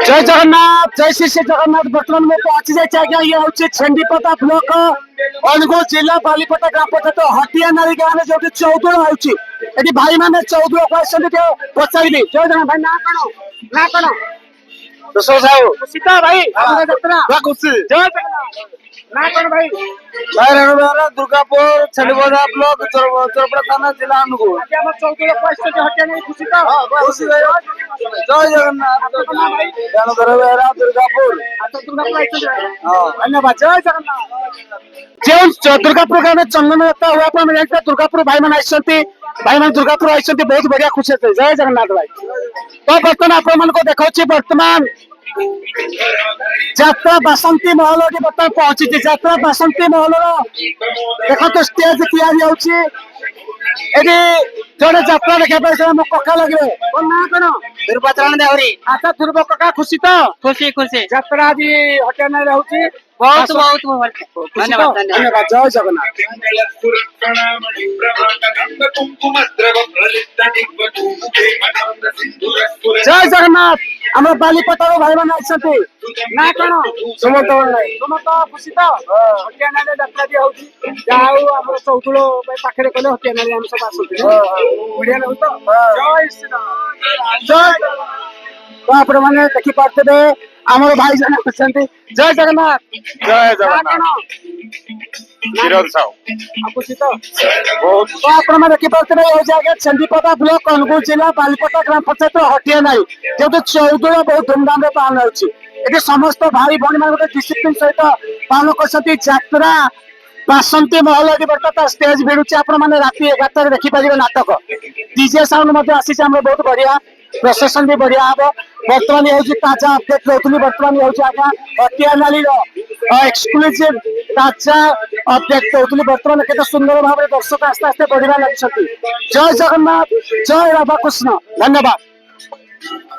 जय जगन्नाथ जय श्री श्री जगन्नाथ बर्तमान में पहुंची जाए आज्ञा ये हूँ छेंडीपदा ब्लॉक अनुगुल जिला बालीपदा ग्राम पंचायत हटिया नारी गाँव में जो चौदुल होती भाई मैंने चौदुल पचारि जय जगन्नाथ भाई ना कौन सीता भाई जय जगन्नाथ ना कौन भाई दुर्गापुर छेंडीपदा ब्लॉक चोरपड़ा थाना जिला अनुगुल चौदुल हटिया नहीं खुशी तो खुशी जय जगन्नाथ दुर्गापुर धन्यवाद जय जगन्नाथ जो दुर्गापुर गाँव में चंदन यात्रा हुआ पर मैंने दुर्गापुर भाई मैंने भाई मैंने दुर्गापुर आई बहुत बढ़िया खुशी थे जय जगन्नाथ भाई तो बर्तमान आपण को देखा बर्तमान यात्रा बासंती महल बर्तमान पहुंची यात्रा बासंती महल देख तो स्टेज जड़े यात्रा देखा मो कका लगे ना कौन ध्रुवचरण देवरी अच्छा ध्रुव कका खुशी तो खुशी खुशी यात्रा आज हटिया ना रही बहुत बहुत धन्यवाद धन्यवाद जय जगन्नाथ जय जगन्नाथ आम बालीपदा भाई मैंने ना कौन सुमंत सुमंत खुशी तो हटिया ना यात्रा भी होती जहाँ चौदुल पाखे कले हटिया ना आम सब आस बढ़िया लगे तो जय श्रीराम जय तो आपण मैंने देखी पार्थे आमर भाई जन अच्छा जय जगन्नाथ जय जगन्नाथ विरोध साहू खुशी तो आपण मैंने देखी पार्थे छेंडीपदा ब्लॉक अनुगुल जिला बालीपदा ग्राम पंचायत हटिया नाई जो चौदुल बहुत धूमधाम से पालन होती समस्त भाई भौणी मान डिसिप्लिन सहित पालन कर बासंती महल बर्तमान स्टेज भिड़ुची आपण मैंने राति 11 देखिपारे नाटक डीजे साउंड आसी बहुत बढ़िया प्रशासन भी बढ़िया हम बर्तमान ये ताजा अपडेट रोनी बर्तमान ये आज्ञा हटिया नाली एक्सक्लूसिव ताजा अपडेट रोनी बर्तमान के सुंदर भाव में दर्शक आस्ते आस्ते बढ़िया लगी जय जगन्नाथ जय राधा कृष्ण धन्यवाद।